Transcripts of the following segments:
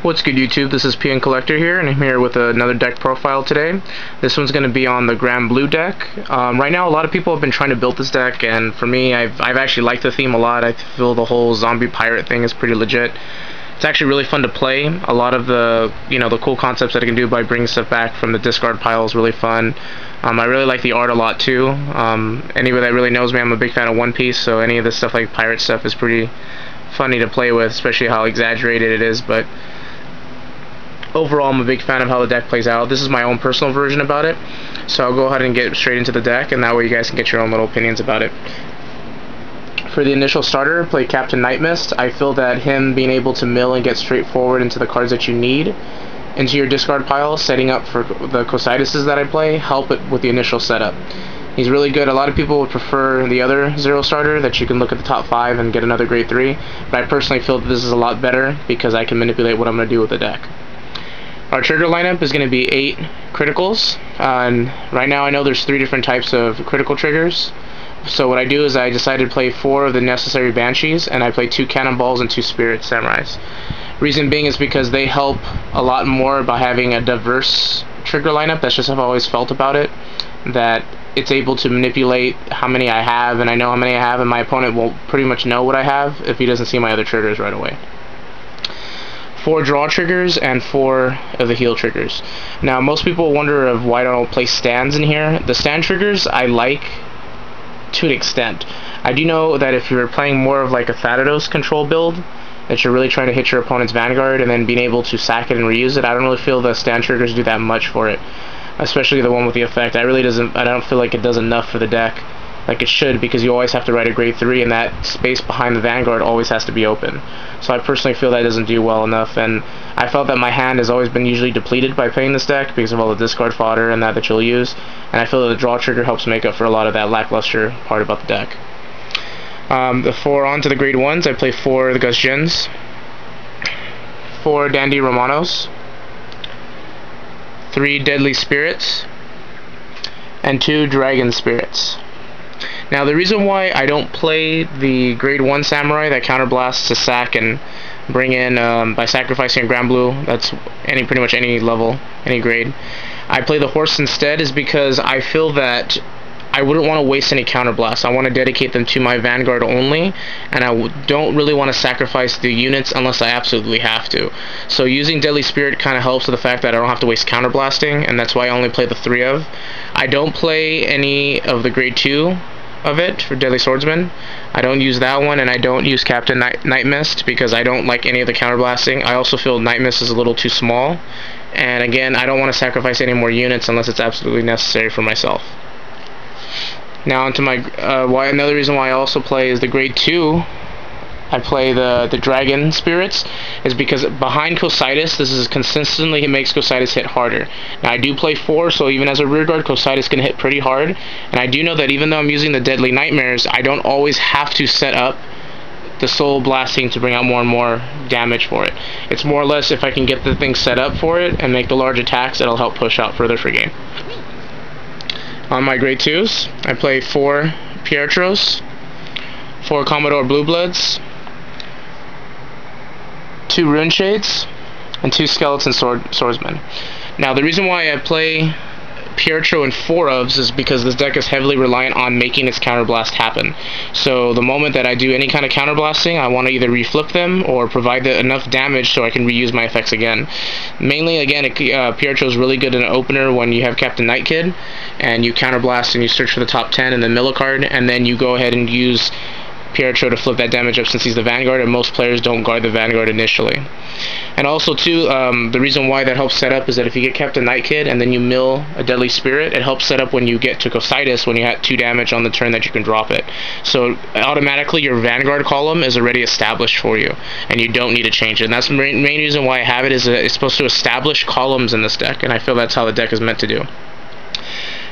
What's good, YouTube? This is PN Collector here, and I'm here with another deck profile today. This one's going to be on the Grandblue deck. Right now, a lot of people have been trying to build this deck, and for me, I've actually liked the theme a lot. I feel the whole zombie pirate thing is pretty legit. It's actually really fun to play. A lot of the, the cool concepts that I can do by bringing stuff back from the discard pile is really fun. I really like the art a lot too. Anybody that really knows me, I'm a big fan of One Piece, so any of this stuff like pirate stuff is pretty funny to play with, especially how exaggerated it is. But overall, I'm a big fan of how the deck plays out. This is my own personal version about it, so I'll go ahead and get straight into the deck, and that way you guys can get your own little opinions about it. For the initial starter, play Captain Nightmist. I feel that him being able to mill and get straight forward into the cards that you need into your discard pile, setting up for the Cositises that I play, help it with the initial setup. He's really good. A lot of people would prefer the other Zero starter that you can look at the top 5 and get another grade 3, but I personally feel that this is a lot better because I can manipulate what I'm going to do with the deck. Our trigger lineup is going to be 8 criticals, and right now I know there's 3 different types of critical triggers. So what I do is I decided to play 4 of the necessary Banshees, and I play 2 Cannonballs and 2 Spirit Samurais. Reason being is because they help a lot more by having a diverse trigger lineup. That's just how I've always felt about it, that it's able to manipulate how many I have, and I know how many I have, and my opponent will pretty much know what I have if he doesn't see my other triggers right away. 4 draw triggers and 4 of the heal triggers. Now, most people wonder of why I don't play stands in here. The stand triggers I like to an extent. I do know that if you're playing more of like a Thanatos control build, that you're really trying to hit your opponent's Vanguard and then being able to sack it and reuse it, I don't really feel the stand triggers do that much for it. Especially the one with the effect. I don't feel like it does enough for the deck like it should, because you always have to write a grade 3 and that space behind the Vanguard always has to be open. So I personally feel that doesn't do well enough, and I felt that my hand has always been usually depleted by playing this deck because of all the discard fodder and that you'll use, and I feel that the draw trigger helps make up for a lot of that lackluster part about the deck. Before on to the grade 1s, I play 4 of the Gus Jins, 4 Dandy Romanos, 3 Deadly Spirits, and 2 Dragon Spirits. Now, the reason why I don't play the grade 1 Samurai that counterblasts to sack and bring in by sacrificing a Grandblue, that's pretty much any level, any grade, I play the horse instead, is because I feel that I wouldn't want to waste any counterblasts. I want to dedicate them to my Vanguard only, and I don't really want to sacrifice the units unless I absolutely have to. So using Deadly Spirit kind of helps with the fact that I don't have to waste counterblasting, and that's why I only play the 3 of. I don't play any of the grade 2 of it for Deadly Swordsman. I don't use that one, and I don't use Captain Nightmist because I don't like any of the counterblasting. I also feel Nightmist is a little too small, and again, I don't want to sacrifice any more units unless it's absolutely necessary for myself. Now onto my another reason why I also play is the grade 2. I play the Dragon Spirits is because behind Cositis, this is consistently, it makes Cositis hit harder. Now I do play 4, so even as a rear guard, Cositis can hit pretty hard, and I do know that even though I'm using the Deadly Nightmares, I don't always have to set up the Soul Blasting to bring out more and more damage for it. It's more or less if I can get the thing set up for it and make the large attacks, it'll help push out further for game. On my grade 2s, I play 4 Pietros, 4 Commodore Blue Bloods, 2 Rune Shades, and 2 Skeleton Swordsmen. Now, the reason why I play Pietro in 4 ofs is because this deck is heavily reliant on making its counterblast happen. So the moment that I do any kind of counterblasting, I want to either reflip them or provide enough damage so I can reuse my effects again. Mainly, again, Pietro is really good in an opener when you have Captain Night Kid, and you counterblast and you search for the top 10 and the middle card, and then you go ahead and use Pietro to flip that damage up since he's the Vanguard, and most players don't guard the Vanguard initially. And also too, the reason why that helps set up is that if you get Captain Night Kid and then you mill a Deadly Spirit, it helps set up when you get to Cositis when you have 2 damage on the turn that you can drop it. So automatically your Vanguard column is already established for you, and you don't need to change it. And that's the main reason why I have it, is that it's supposed to establish columns in this deck, and I feel that's how the deck is meant to do.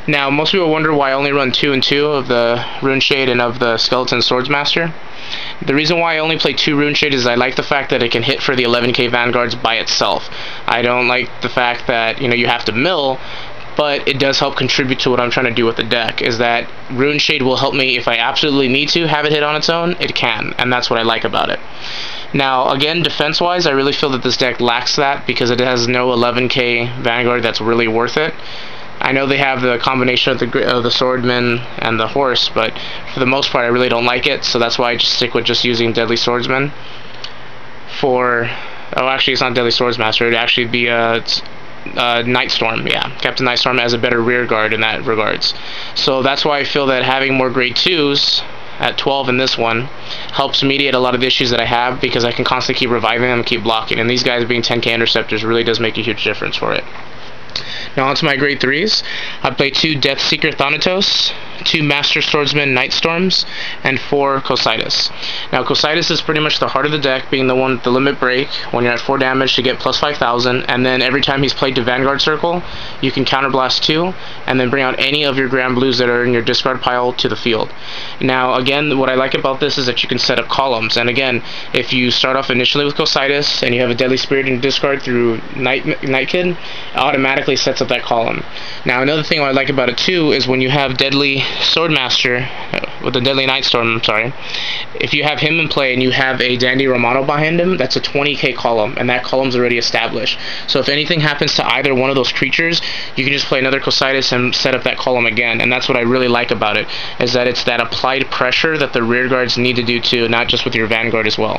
Now, most people wonder why I only run 2 and 2 of the Rune Shade and of the Skeleton Swordsmaster. The reason why I only play 2 Rune Shade is I like the fact that it can hit for the 11k Vanguards by itself. I don't like the fact that, you have to mill, but it does help contribute to what I'm trying to do with the deck, is that Rune Shade will help me if I absolutely need to have it hit on its own, it can, and that's what I like about it. Now, again, defense-wise, I really feel that this deck lacks that because it has no 11k Vanguard that's really worth it. I know they have the combination of the Swordman and the Horse, but for the most part, I really don't like it, so that's why I just stick with just using Deadly Swordsman. Oh, actually, it's not Deadly Swordsmaster. It'd actually be Nightstorm. Yeah, Captain Nightstorm has a better rear guard in that regards. So that's why I feel that having more grade 2s at 12 in this one helps mediate a lot of the issues that I have, because I can constantly keep reviving them and keep blocking, and these guys being 10k interceptors really does make a huge difference for it. Now onto my grade 3s. I play 2 Deathseeker Thanatos, 2 Master Swordsman Nightstorms, and 4 Cocytus. Now Cocytus is pretty much the heart of the deck, being the one with the limit break when you're at 4 damage to get plus 5,000, and then every time he's played to Vanguard Circle, you can counterblast 2, and then bring out any of your Grandblues that are in your discard pile to the field. Now again, what I like about this is that you can set up columns, and again, if you start off initially with Cocytus, and you have a Deadly Spirit in your discard through Night Kid, automatically sets up that column. Now another thing I like about it too is when you have Deadly Swordmaster with the Deadly Nightstorm, I'm sorry, if you have him in play and you have a Dandy Romano behind him, that's a 20k column, and that column's already established. So if anything happens to either one of those creatures, you can just play another Cocytus and set up that column again, and that's what I really like about it, is that it's that applied pressure that the rear guards need to do too, not just with your Vanguard as well.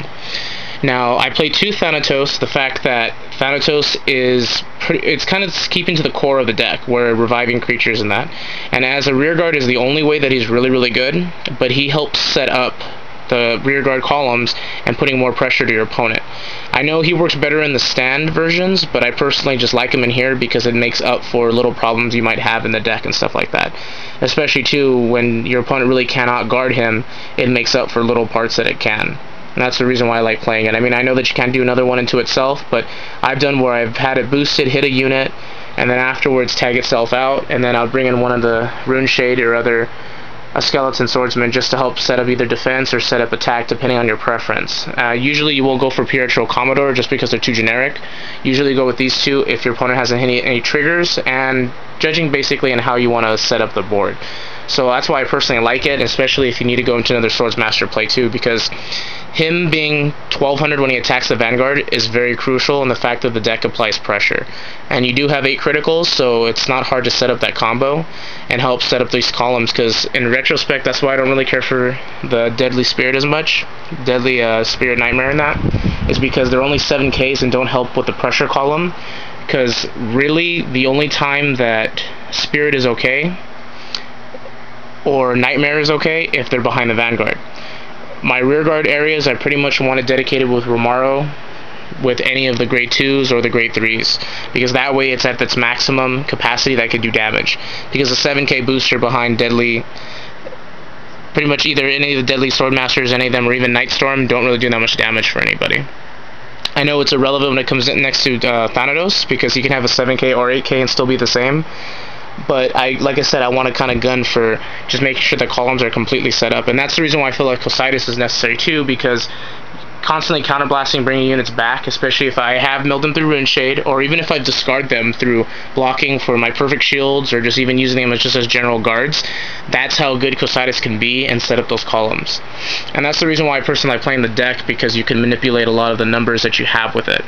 Now, I play 2 Thanatos, the fact that Thanatos it's kind of keeping to the core of the deck, where reviving creatures and that. And as a rearguard is the only way that he's really, really good, but he helps set up the rearguard columns and putting more pressure to your opponent. I know he works better in the stand versions, but I personally just like him in here because it makes up for little problems you might have in the deck and stuff like that. Especially, too, when your opponent really cannot guard him, it makes up for little parts that it can. And that's the reason why I like playing it. I mean, I know that you can't do another one into itself, but I've done where I've had it boosted, hit a unit, and then afterwards tag itself out, and then I'll bring in one of the Rune Shade or a Skeleton Swordsman just to help set up either defense or set up attack, depending on your preference. Usually you won't go for Pietro Commodore just because they're too generic. Usually you go with these two if your opponent hasn't hit any triggers, and judging basically on how you want to set up the board. So that's why I personally like it, especially if you need to go into another Swordsmaster play too, because him being 1200 when he attacks the Vanguard is very crucial in the fact that the deck applies pressure. And you do have 8 criticals, so it's not hard to set up that combo and help set up these columns, because in retrospect, that's why I don't really care for the Deadly Spirit as much, Deadly Spirit Nightmare in that, is because they're only 7Ks and don't help with the pressure column, because really the only time that Spirit is okay or Nightmare is okay if they're behind the Vanguard. My rearguard areas, I pretty much want it dedicated with Romaro, with any of the grade 2s or the grade 3s, because that way it's at its maximum capacity that could do damage. Because the 7k booster behind Deadly, pretty much either any of the Deadly Swordmasters, any of them, or even Nightstorm, don't really do that much damage for anybody. I know it's irrelevant when it comes in next to Thanatos, because he can have a 7k or 8k and still be the same. But like I said, I want to kind of gun for just making sure the columns are completely set up, and that's the reason why I feel like Cocytus is necessary too, because constantly counterblasting, bringing units back, especially if I have milled them through Rune Shade, or even if I discard them through blocking for my perfect shields, or just even using them as general guards, that's how good Cocytus can be and set up those columns. And that's the reason why I personally like playing the deck, because you can manipulate a lot of the numbers that you have with it.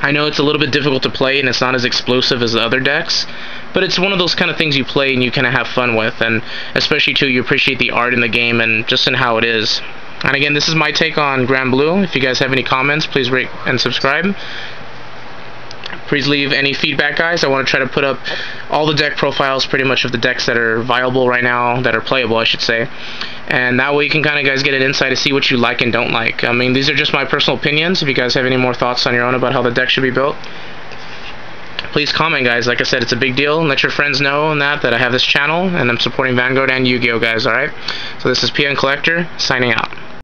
I know it's a little bit difficult to play and it's not as explosive as the other decks, but it's one of those kind of things you play and you kind of have fun with, and especially too, you appreciate the art in the game and just in how it is. And again, this is my take on Grandblue. If you guys have any comments, please rate and subscribe. Please leave any feedback, guys. I want to try to put up all the deck profiles pretty much of the decks that are viable right now, that are playable I should say, and that way you can kind of guys get an insight to see what you like and don't like. I mean, these are just my personal opinions. If you guys have any more thoughts on your own about how the deck should be built, please comment, guys. Like I said, it's a big deal, and let your friends know that I have this channel and I'm supporting Vanguard and Yu-Gi-Oh, guys. Alright, so this is PN Collector signing out.